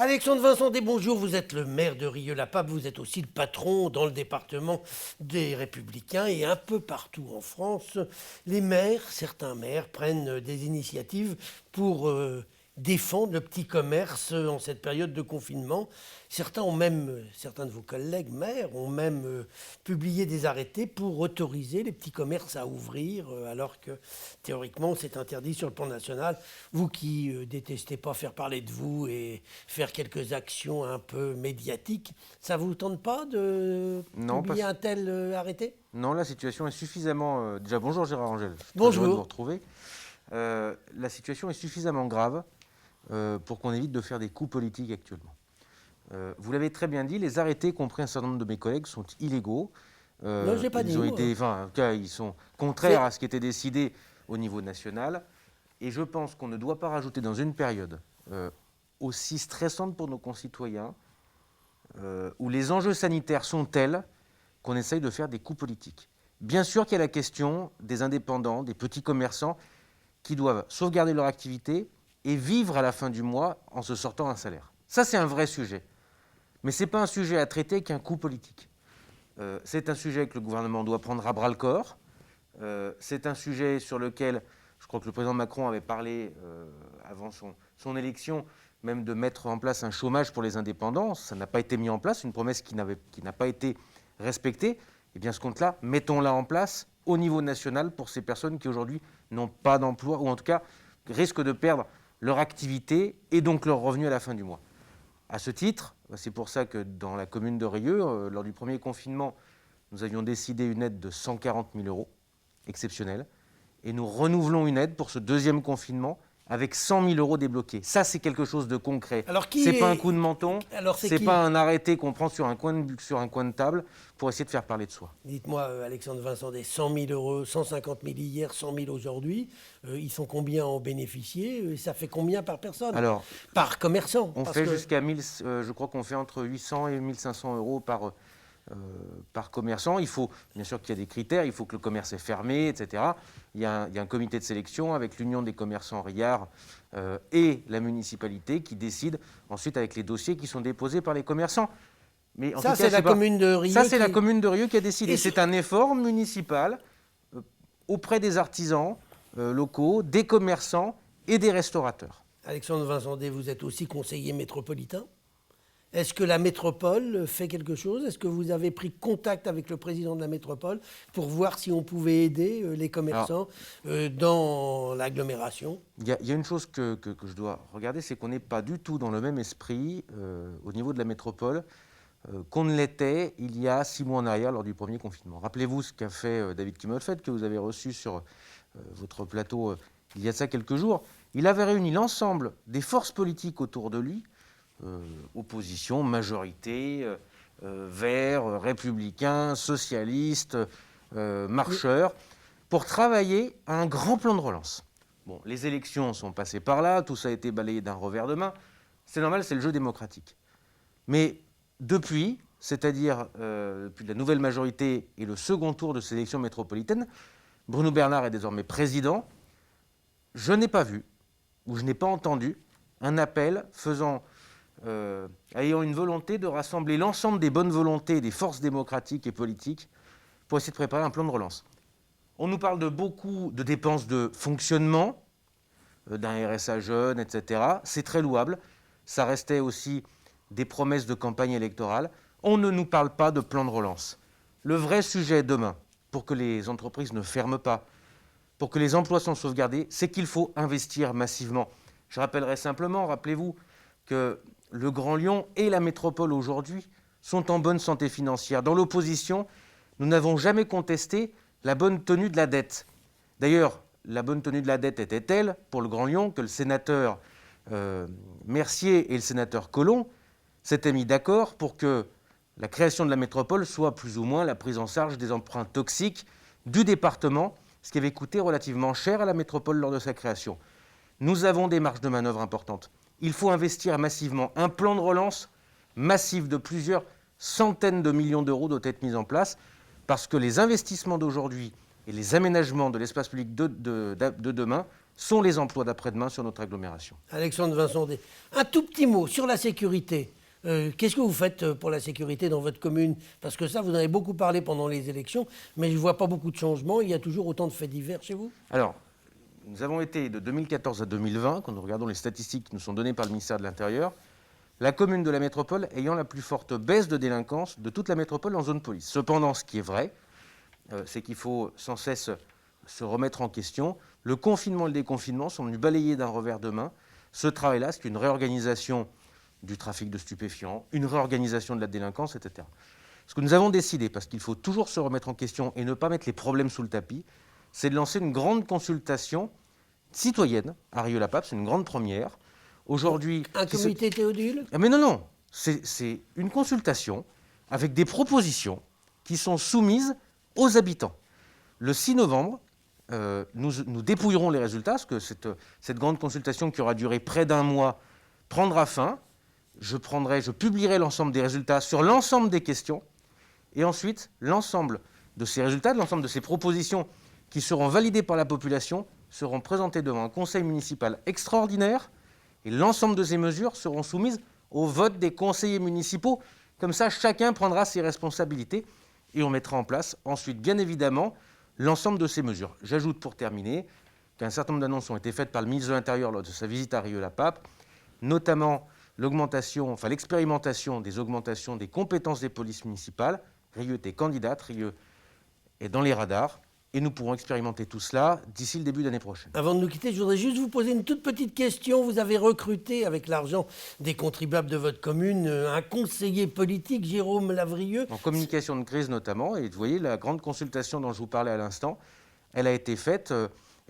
Alexandre Vincent bonjour, vous êtes le maire de Rieux-la-Pape, vous êtes aussi le patron dans le département des Républicains et un peu partout en France. Les maires, certains maires, prennent des initiatives pour défendre le petit commerce en cette période de confinement. Certains de vos collègues maires ont même publié des arrêtés pour autoriser les petits commerces à ouvrir, alors que théoriquement c'est interdit sur le plan national. Vous qui détestez pas faire parler de vous et faire quelques actions un peu médiatiques, ça vous tente pas de Non, publier un tel arrêté? non, la situation est suffisamment... déjà, bonjour Gérard Angel, je suis très Bonjour. heureux de vous retrouver. La situation est suffisamment grave pour qu'on évite de faire des coups politiques actuellement. Vous l'avez très bien dit, les arrêtés qu'ont pris un certain nombre de mes collègues sont illégaux. Non, j'ai pas dit. Ils ont été, en tout cas, ils sont contraires à ce qui était décidé au niveau national. Et je pense qu'on ne doit pas rajouter dans une période aussi stressante pour nos concitoyens, où les enjeux sanitaires sont tels qu'on essaye de faire des coups politiques. Bien sûr qu'il y a la question des indépendants, des petits commerçants qui doivent sauvegarder leur activité et vivre à la fin du mois en se sortant un salaire. Ça, c'est un vrai sujet. Mais ce n'est pas un sujet à traiter qu'un coup politique. C'est un sujet que le gouvernement doit prendre à bras-le-corps. C'est un sujet sur lequel, je crois que le président Macron avait parlé avant son élection, même de mettre en place un chômage pour les indépendants. Ça n'a pas été mis en place, une promesse qui n'a pas été respectée. Et bien ce compte-là, mettons-la en place au niveau national pour ces personnes qui aujourd'hui n'ont pas d'emploi, ou en tout cas risquent de perdre leur activité et donc leur revenu à la fin du mois. À ce titre, c'est pour ça que dans la commune de Rieux, lors du premier confinement, nous avions décidé une aide de 140 000 € exceptionnelle. Et nous renouvelons une aide pour ce deuxième confinement avec 100 000 € débloqués. Ça, c'est quelque chose de concret. Ce n'est pas un coup de menton, ce n'est pas un arrêté qu'on prend sur un coin de table pour essayer de faire parler de soi. Dites-moi, Alexandre Vincent, des 100 000 €, 150 000 hier, 100 000 aujourd'hui, ils sont combien en bénéficier? Ça fait combien par personne? Alors, par commerçant? On fait jusqu'à 1000, je crois qu'on fait entre 800 et 1500 € par commerçant. Il faut, bien sûr qu'il y a des critères, il faut que le commerce est fermé, etc. Il y a un comité de sélection avec l'Union des commerçants Riard et la municipalité qui décide ensuite avec les dossiers qui sont déposés par les commerçants. Mais ça, c'est la commune de Rieux. Ça, c'est la commune de Rieux qui a décidé. C'est un effort municipal auprès des artisans locaux, des commerçants et des restaurateurs. Alexandre Vincent, vous êtes aussi conseiller métropolitain. Est-ce que la métropole fait quelque chose? Est-ce que vous avez pris contact avec le président de la métropole pour voir si on pouvait aider les commerçants dans l'agglomération? Il y a une chose que je dois regarder, c'est qu'on n'est pas du tout dans le même esprit au niveau de la métropole qu'on ne l'était il y a 6 mois en arrière lors du premier confinement. Rappelez-vous ce qu'a fait David Kimmelfeld, que vous avez reçu sur votre plateau il y a de ça quelques jours. Il avait réuni l'ensemble des forces politiques autour de lui, opposition, majorité, verts, républicains, socialistes, marcheurs, pour travailler à un grand plan de relance. Bon, les élections sont passées par là, tout ça a été balayé d'un revers de main. C'est normal, c'est le jeu démocratique. Mais depuis, c'est-à-dire depuis la nouvelle majorité et le second tour de ces élections métropolitaines, Bruno Bernard est désormais président. Je n'ai pas vu, ou je n'ai pas entendu, un appel ayant une volonté de rassembler l'ensemble des bonnes volontés des forces démocratiques et politiques pour essayer de préparer un plan de relance. On nous parle de beaucoup de dépenses de fonctionnement, d'un RSA jeune, etc. C'est très louable. Ça restait aussi des promesses de campagne électorale. On ne nous parle pas de plan de relance. Le vrai sujet demain, pour que les entreprises ne ferment pas, pour que les emplois soient sauvegardés, c'est qu'il faut investir massivement. Je rappellerai simplement, rappelez-vous que le Grand Lyon et la métropole aujourd'hui sont en bonne santé financière. Dans l'opposition, nous n'avons jamais contesté la bonne tenue de la dette. D'ailleurs, la bonne tenue de la dette était telle pour le Grand Lyon que le sénateur Mercier et le sénateur Collomb s'étaient mis d'accord pour que la création de la métropole soit plus ou moins la prise en charge des emprunts toxiques du département, ce qui avait coûté relativement cher à la métropole lors de sa création. Nous avons des marges de manœuvre importantes. Il faut investir massivement. Un plan de relance massif de plusieurs centaines de millions d'euros doit être mis en place parce que les investissements d'aujourd'hui et les aménagements de l'espace public de demain sont les emplois d'après-demain sur notre agglomération. Alexandre Vincendé, un tout petit mot sur la sécurité. Qu'est-ce que vous faites pour la sécurité dans votre commune? Parce que ça, vous en avez beaucoup parlé pendant les élections, mais je ne vois pas beaucoup de changements. Il y a toujours autant de faits divers chez vous? Alors, nous avons été de 2014 à 2020, quand nous regardons les statistiques qui nous sont données par le ministère de l'Intérieur, la commune de la métropole ayant la plus forte baisse de délinquance de toute la métropole en zone police. Cependant, ce qui est vrai, c'est qu'il faut sans cesse se remettre en question. Le confinement et le déconfinement sont venus balayer d'un revers de main ce travail-là, c'est une réorganisation du trafic de stupéfiants, une réorganisation de la délinquance, etc. Ce que nous avons décidé, parce qu'il faut toujours se remettre en question et ne pas mettre les problèmes sous le tapis, c'est de lancer une grande consultation citoyenne à Rieux-la-Pape, c'est une grande première. Aujourd'hui, un comité Théodule? Mais non, c'est une consultation avec des propositions qui sont soumises aux habitants. Le 6 novembre, nous dépouillerons les résultats, parce que cette grande consultation qui aura duré près d'un mois prendra fin. Je publierai l'ensemble des résultats sur l'ensemble des questions, et ensuite, l'ensemble de ces résultats, l'ensemble de ces propositions qui seront validées par la population, seront présentées devant un conseil municipal extraordinaire, et l'ensemble de ces mesures seront soumises au vote des conseillers municipaux. Comme ça, chacun prendra ses responsabilités, et on mettra en place ensuite, bien évidemment, l'ensemble de ces mesures. J'ajoute pour terminer qu'un certain nombre d'annonces ont été faites par le ministre de l'Intérieur lors de sa visite à Rieux-la-Pape, notamment l'expérimentation des augmentations des compétences des polices municipales. Rieux était candidate, Rieux est dans les radars, et nous pourrons expérimenter tout cela d'ici le début de l'année prochaine. Avant de nous quitter, je voudrais juste vous poser une toute petite question. Vous avez recruté, avec l'argent des contribuables de votre commune, un conseiller politique, Jérôme Lavrieux. En communication de crise notamment, et vous voyez, la grande consultation dont je vous parlais à l'instant, elle a été faite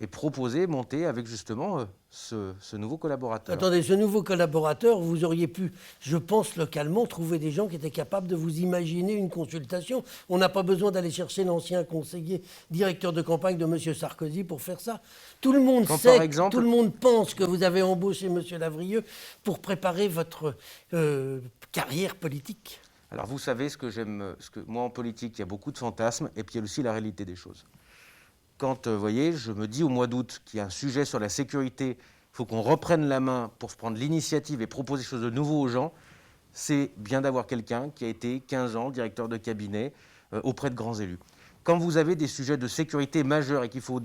et proposée, montée avec justement ce nouveau collaborateur. Attendez, ce nouveau collaborateur, vous auriez pu, je pense localement, trouver des gens qui étaient capables de vous imaginer une consultation. On n'a pas besoin d'aller chercher l'ancien conseiller directeur de campagne de M. Sarkozy pour faire ça. Tout le monde sait, tout le monde pense que vous avez embauché M. Lavrieux pour préparer votre carrière politique. Alors vous savez, moi en politique, il y a beaucoup de fantasmes, et puis il y a aussi la réalité des choses. Quand, vous voyez, je me dis au mois d'août qu'il y a un sujet sur la sécurité, il faut qu'on reprenne la main pour prendre l'initiative et proposer des choses de nouveau aux gens, c'est bien d'avoir quelqu'un qui a été 15 ans directeur de cabinet auprès de grands élus. Quand vous avez des sujets de sécurité majeurs et qu'il faut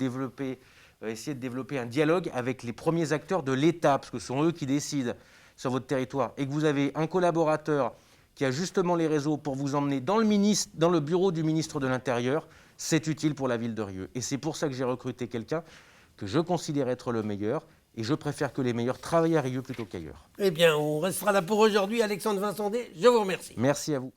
essayer de développer un dialogue avec les premiers acteurs de l'État, parce que ce sont eux qui décident sur votre territoire, et que vous avez un collaborateur qui a justement les réseaux pour vous emmener dans le bureau du ministre de l'Intérieur, c'est utile pour la ville de Rieux. Et c'est pour ça que j'ai recruté quelqu'un que je considère être le meilleur, et je préfère que les meilleurs travaillent à Rieux plutôt qu'ailleurs. Eh bien, on restera là pour aujourd'hui. Alexandre Vincendé, je vous remercie. Merci à vous.